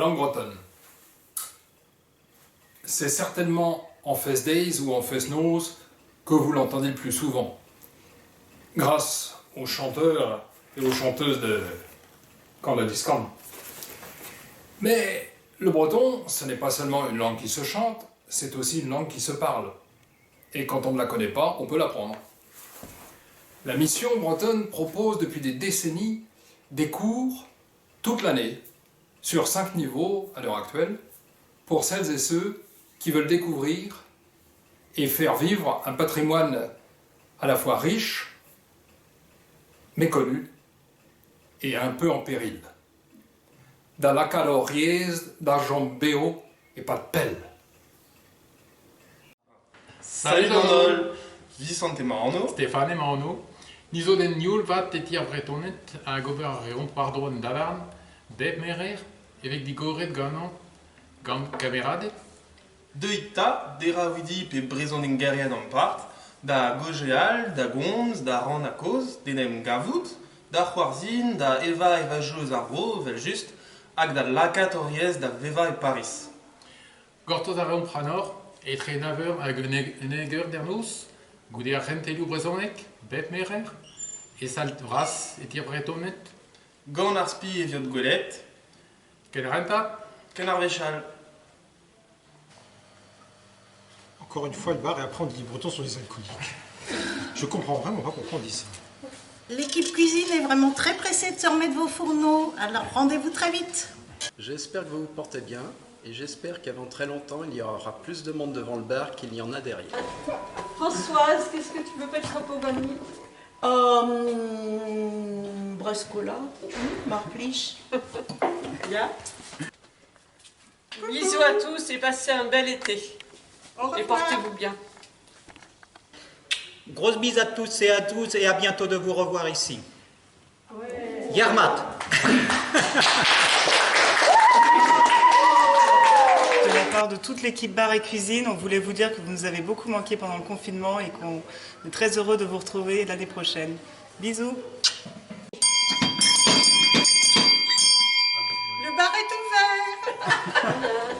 langue bretonne. C'est certainement en Fest Days ou en Fest Nose que vous l'entendez le plus souvent, grâce aux chanteurs et aux chanteuses de Candadiscan. Mais le breton, ce n'est pas seulement une langue qui se chante, c'est aussi une langue qui se parle. Et quand on ne la connaît pas, on peut l'apprendre. La mission bretonne propose depuis des décennies des cours toute l'année, sur 5 niveaux à l'heure actuelle, pour celles et ceux qui veulent découvrir et faire vivre un patrimoine à la fois riche, méconnu et un peu en péril. Dans la caloriese d'argent béo et pas de pelle. Salut Donol, Vicente Marano, Stéphane Marano, Niso den Niul vat et tir bretonet a gober reont pardon d'avarn, beb merer, avec di goret ganant, gant kamerade. de Ita, dera vidi pe brezon engarian an part, da gojeal, da gomz, da ran a koz, denem gavout, da c'hoarzin, da eva joz ar ro, vel just, hag da lakat oriez da veva e Paris. Gortoz a reont pranor, et tre naveur hag un eger dernos, goude a rentelou brezonek, beb merer, et salt vras et tir bretonet, Gant ar spi e viot gwelet, ken renta, ken ar vechal. Encore une fois, le bar et après on dit breton sur les alcooliques. Je comprends vraiment pas pourquoi on dit ça. L'équipe cuisine est vraiment très pressée de se remettre vos fourneaux, alors rendez-vous très vite. J'espère que vous vous portez bien et j'espère qu'avant très longtemps, il y aura plus de monde devant le bar qu'il y en a derrière. Françoise, qu'est-ce que tu veux mettre au vanille? Brascola, Marplich. Bien. Bisous à tous et passez un bel été. Et portez-vous bien. Grosse bise à tous et à toutes et à bientôt de vous revoir ici. Ouais. Yarmat. De la part de toute l'équipe bar et cuisine, on voulait vous dire que vous nous avez beaucoup manqué pendant le confinement et qu'on est très heureux de vous retrouver l'année prochaine. Bisous. Le bar est ouvert.